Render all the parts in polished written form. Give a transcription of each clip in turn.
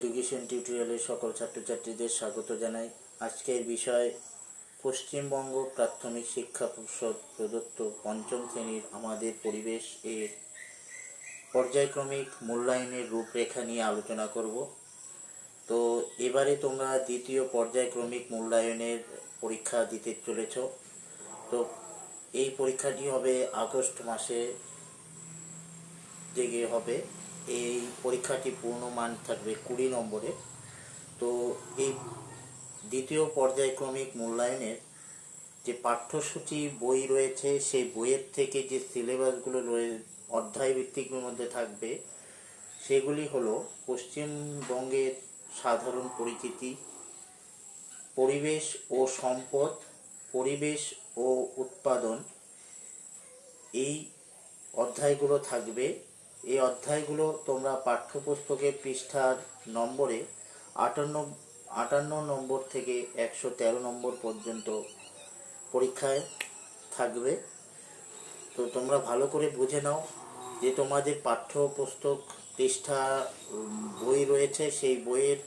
Education টিউটোরিয়ালে সকল ছাত্রছাত্রীদের স্বাগত জানাই। আজকের বিষয় পশ্চিমবঙ্গ প্রাথমিক শিক্ষা পর্ষদ প্রদত্ত পঞ্চম শ্রেণীর আমাদের পরিবেশ এর পর্যায়ক্রমিক মূল্যায়নের রূপরেখা নিয়ে আলোচনা করব। তো এবারে তোমরা দ্বিতীয় পর্যায়ক্রমিক মূল্যায়নের পরীক্ষা দিতে চলেছ। তো এই পরীক্ষাটি হবে আগস্ট মাসে থেকে হবে। এই পরীক্ষাটি পূর্ণমান থাকবে 20 নম্বরে। তো এই দ্বিতীয় পর্যায়ক্রমিক মূল্যায়নের যে পাঠ্যসূচি বই রয়েছে, সেই বইয়ের থেকে যে সিলেবাসগুলো অধ্যায় ভিত্তিকের মধ্যে থাকবে, সেগুলি হলো পশ্চিমবঙ্গের সাধারণ পরিচিতি, পরিবেশ ও সম্পদ, পরিবেশ ও উৎপাদন, এই অধ্যায়গুলো থাকবে। এই অধ্যায়গুলো তোমরা পাঠ্যপুস্তকের পৃষ্ঠার নম্বরে 58 নম্বর থেকে 113 নম্বর পর্যন্ত পরীক্ষায় থাকবে। তো তোমরা ভালো করে বুঝে নাও যে তোমাদের পাঠ্যপুস্তক পৃষ্ঠা বই রয়েছে, সেই বইয়ের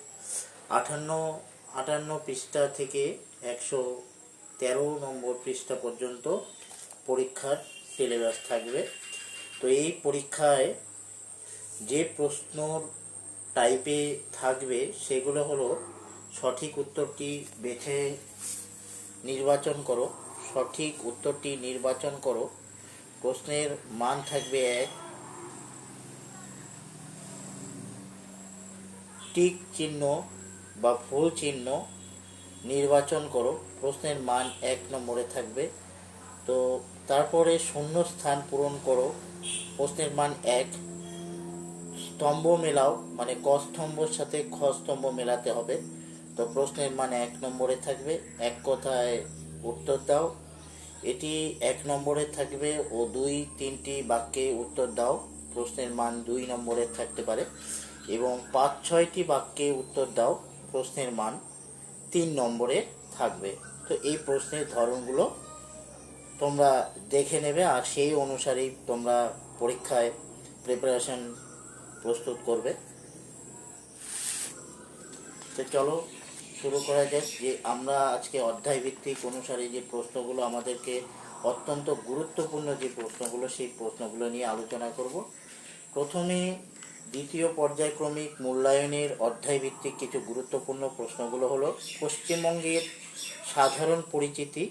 58 পৃষ্ঠা থেকে 113 নম্বর পৃষ্ঠা পর্যন্ত পরীক্ষার সিলেবাস থাকবে। তো এই পরীক্ষায় যে প্রশ্ন টাইপে থাকবে সেগুলো হলো: সঠিক উত্তরটি বেছে নির্বাচন করো, সঠিক উত্তরটি নির্বাচন করো। প্রশ্নের মান থাকবে 1, টিক চিহ্ন বা ফুল চিহ্ন নির্বাচন করো, প্রশ্নের মান 1 নম্বরে থাকবে। তো তারপরে শূন্য স্থান পূরণ করো, প্রশ্নের মান 1। স্তম্ভ মেলাও, মানে ক স্তম্ভর সাথে খ স্তম্ভ মেলাতে হবে। তো প্রশ্নের মান 1 নম্বরে থাকবে। এক কথায় উত্তর দাও, এটি 1 নম্বরে থাকবে। ও 2-3টি বাক্যে উত্তর দাও, প্রশ্নের মান 2 নম্বরে থাকতে পারে। এবং 5-6টি বাক্যে উত্তর দাও, প্রশ্নের মান 3 নম্বরে থাকবে। তো এই প্রশ্নের ধরনগুলো তোমরা দেখে নেবে, আর সেই অনুসারেই তোমরা পরীক্ষায় প্রিপারেশন প্রস্তুত করবে। তো চলো শুরু করা যাক। যে আমরা আজকে অধ্যায় ভিত্তিক অনুসারে যে প্রশ্নগুলো আমাদেরকে অত্যন্ত গুরুত্বপূর্ণ যে প্রশ্নগুলো, সেই প্রশ্নগুলো নিয়ে আলোচনা করব। প্রথমে দ্বিতীয় পর্যায়ক্রমিক মূল্যায়নের অধ্যায় ভিত্তিক কিছু গুরুত্বপূর্ণ প্রশ্নগুলো হলো: পশ্চিমবঙ্গের সাধারণ পরিচিতি।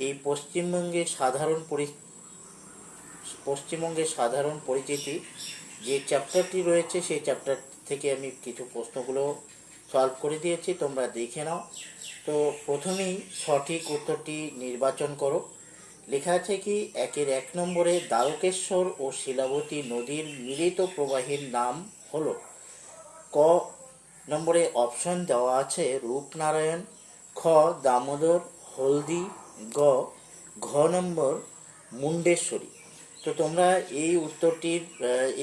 এই পশ্চিমবঙ্গের সাধারণ পরিচিতি যে চ্যাপ্টারটি রয়েছে, সেই চ্যাপ্টার থেকে আমি কিছু প্রশ্নগুলো সলভ করে দিয়েছি, তোমরা দেখে নাও। তো প্রথমেই সঠিক উত্তরটি নির্বাচন করো। লেখা আছে কি, 1 নম্বরে দ্বারকেশ্বর ও শিলাবতী নদীর মিলিত প্রবাহের নাম হলো। ক নম্বরে অপশন দেওয়া আছে রূপনারায়ণ, খ দামোদর, হলদি, ঘ নম্বর মুন্ডেশ্বরী। তো তোমরা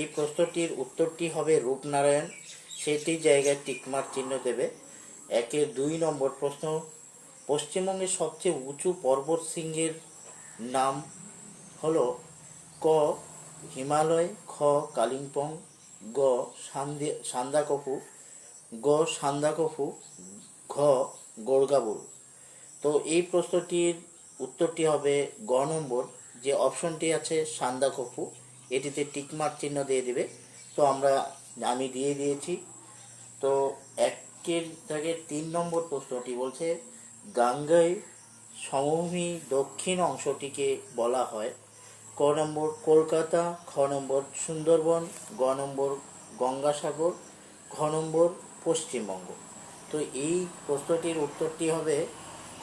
এই প্রশ্নটির উত্তরটি হবে রূপনারায়ণ, সেটি জায়গায় টিকমার্ক চিহ্ন দেবে। 2 নম্বর প্রশ্ন: পশ্চিমবঙ্গের সবচেয়ে উঁচু পর্বত শৃঙ্গের নাম হলো। ক হিমালয়, খ কালিম্পং, গ সান্দাকফু, ঘ গোর্গাবুরু। তো এই প্রশ্নটির উত্তরটি হবে গ নম্বর, যে অপশনটি আছে সান্দাকফু, এটিতে টিকমার্ক চিহ্ন দিয়ে দেবে। তো আমি দিয়ে দিয়েছি। তো 3 নম্বর প্রশ্নটি বলছে, গাঙ্গেয় সমভূমি দক্ষিণ অংশটিকে বলা হয়। ক নম্বর কলকাতা, খ নম্বর সুন্দরবন, গ নম্বর গঙ্গাসাগর, ঘ নম্বর পশ্চিমবঙ্গ। তো এই প্রশ্নটির উত্তরটি হবে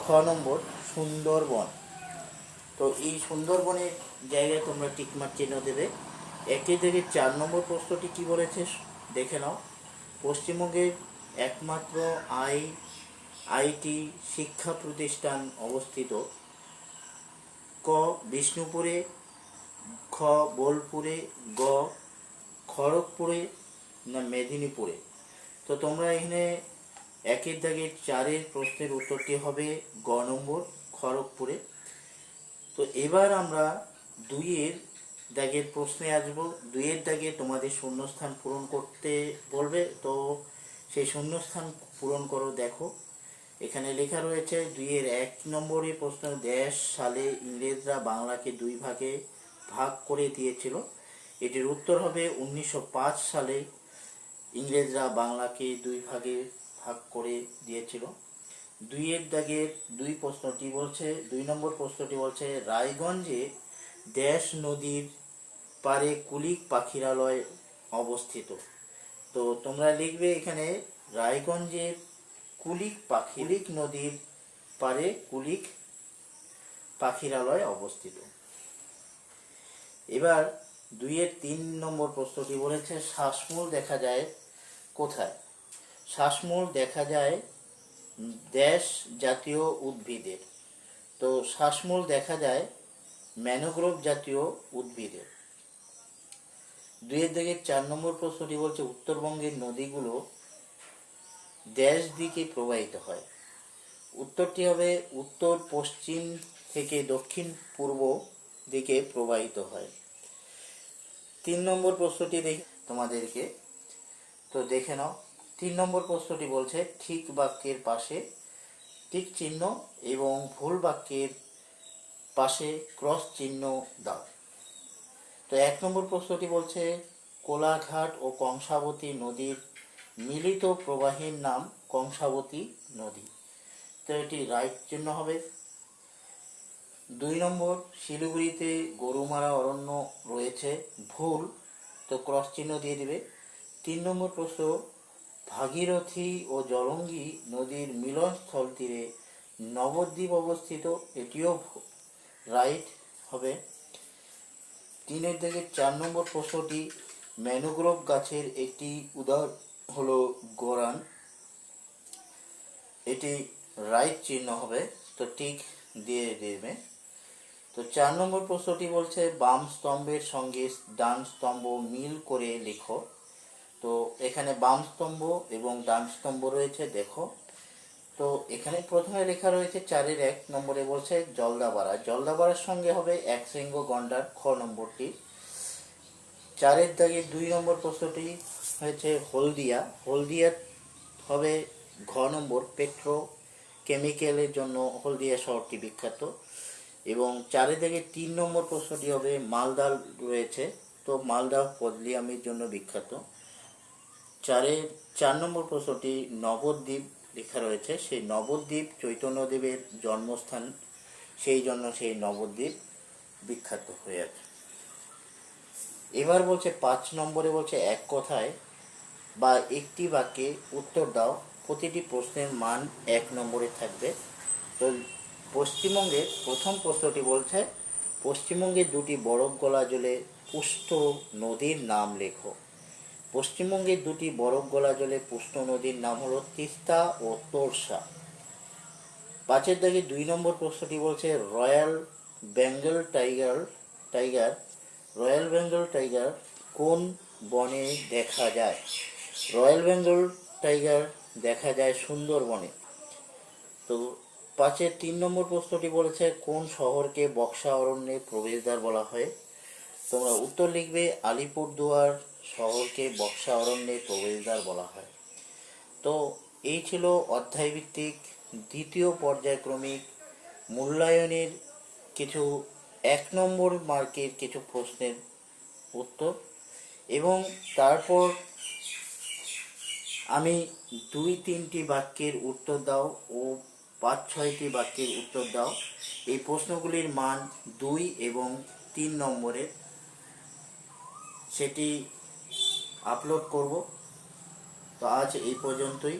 খ নম্বর সুন্দরবন। তো এই সুন্দরবনের জায়গায় তোমরা টিকমার্ক চিহ্ন দেবে। 4 নম্বর প্রশ্নটি কি বলেছে দেখে নাও। পশ্চিমবঙ্গের একমাত্র আইটি শিক্ষা প্রতিষ্ঠান অবস্থিত। ক বিষ্ণুপুরে, খ বোলপুরে, গ খড়গপুরে, না মেদিনীপুরে। তো তোমরা এখানে 4 প্রশ্নের উত্তরটি হবে গ নম্বর খড়গপুরে। তো এবার আমরা 2 প্রশ্নে আসবো। 2 তোমাদের শূন্যস্থান পূরণ করতে বলবে। তো সেই শূন্যস্থান পূরণ করো। দেখো এখানে লেখা রয়েছে 2-1 নম্বরের প্রশ্ন, দেশ সালে ইংরেজরা বাংলাকে দুই ভাগে ভাগ করে দিয়েছিল। এটির উত্তর হবে 1905 সালে ইংরেজরা বাংলাকে দুই ভাগে ভাগ করে দিয়েছিল। 2-এর 2 প্রশ্নটি বলছে, 2 নম্বর প্রশ্নটি বলছে রায়গঞ্জে দেশ নদীর পারে কুলিক পাখিরালয় অবস্থিত। তো তোমরা লিখবে এখানে রায়গঞ্জের কুলিক নদীর পারে কুলিক পাখিরালয় অবস্থিত। এবার 2-3 নম্বর প্রশ্নটি বলেছে শ্বাসমূল দেখা যায় কোথায়? শ্বাসমূল দেখা যায় দেশ জাতীয় উদ্ভিদের। তো শ্বাসমূল দেখা যায় ম্যানোগ্রোভ জাতীয় উদ্ভিদের। 2-4 নম্বর প্রশ্নটি বলছে উত্তরবঙ্গের নদীগুলো দেশ দিকে প্রবাহিত হয়। উত্তরটি হবে উত্তর পশ্চিম থেকে দক্ষিণ পূর্ব দিকে প্রবাহিত হয়। 3 নম্বর প্রশ্নটি তোমাদেরকে তো দেখে নাও। 3 নম্বর প্রশ্নটি বলছে ঠিক বাক্যের পাশে টিক চিহ্ন এবং ভুল বাক্যের পাশে ক্রস চিহ্ন দাও। তো 1 নম্বর প্রশ্নটি বলছে কোলাঘাট ও কংসাবতী নদীর মিলিত প্রবাহের নাম কংসাবতী নদী। তো এটি রাইট চিহ্ন হবে। 2 নম্বর শিলিগুড়িতে গরুমারা অরণ্য রয়েছে, ভুল, তো ক্রস চিহ্ন দিয়ে দিবে। 3 নম্বর প্রশ্ন ভাগীরথী ও জলঙ্গি নদীর মিলনস্থল তীরে নবদ্বীপ অবস্থিত, এটিও রাইট হবে। 3-4 নম্বর প্রশ্নটি ম্যানোগ্রোভ গাছের একটি উদাহরণ হলো গরান, এটি রাইট চিহ্ন হবে, তো ঠিক দিয়ে দেবে। তো 4 নম্বর প্রশ্নটি বলছে বাম স্তম্ভের সঙ্গে ডান স্তম্ভ মিল করে লেখো। তো এখানে বাম স্তম্ভ এবং ডান স্তম্ভ রয়েছে, দেখো। তো এখানে প্রথমে লেখা রয়েছে 4-1 নম্বরে বলছে জলদাপাড়া। জলদাপাড়ার সঙ্গে হবে একশৃঙ্গ গন্ডার, খ নম্বরটি। 4-2 নম্বর প্রশ্নটি হয়েছে হলদিয়া। হলদিয়া হবে ঘ নম্বর, পেট্রো কেমিক্যালের জন্য হলদিয়া শহরটি বিখ্যাত। এবং 4-3 নম্বর প্রশ্নটি হবে মালদা রয়েছে, তো মালদা পদলিয়ামের জন্য বিখ্যাত। 4 নম্বর প্রশ্নটি নবদ্বীপ লেখা রয়েছে, সেই নবদ্বীপ চৈতন্যদেবের জন্মস্থান, সেই জন্য সেই নবদ্বীপ বিখ্যাত হয়ে আছে। এবার বলছে 5 নম্বরে বলছে এক কথায় বা একটি বাক্যে উত্তর দাও। প্রতিটি প্রশ্নের মান 1 নম্বরে থাকবে। তো পশ্চিমবঙ্গের প্রথম প্রশ্নটি বলছে পশ্চিমবঙ্গের 2টি বরফ গলা জলে পুষ্ট নদীর নাম লেখো। পশ্চিমবঙ্গের 2টি বরফ গলা জলে পুষ্ট নদীর নাম হলো তিস্তা ও তোর্ষা। 5-2 নম্বর প্রশ্নটি বলছে রয়্যাল বেঙ্গল টাইগার কোন বনে দেখা যায়? রয়্যাল বেঙ্গল টাইগার দেখা যায় সুন্দরবনে। তো 5-3 নম্বর প্রশ্নটি বলেছে কোন শহরকে বক্সা অরণ্যে প্রবেশদ্বার বলা হয়? তোমরা উত্তর লিখবে আলিপুরদুয়ার শহরকে বক্সা অরণ্যে প্রবেশদ্বার বলা হয়। তো এই ছিল অধ্যায়ভিত্তিক দ্বিতীয় পর্যায়ক্রমিক মূল্যায়নের কিছু 1 নম্বর মার্কের কিছু প্রশ্নের উত্তর, এবং তারপর আমি 2-3টি বাক্যের উত্তর দাও ও 5-6টি বাক্যের উত্তর দাও। এই প্রশ্নগুলির মান 2 এবং 3 নম্বরের, সেটি আপলোড করব। তো আজ এই পর্যন্তই।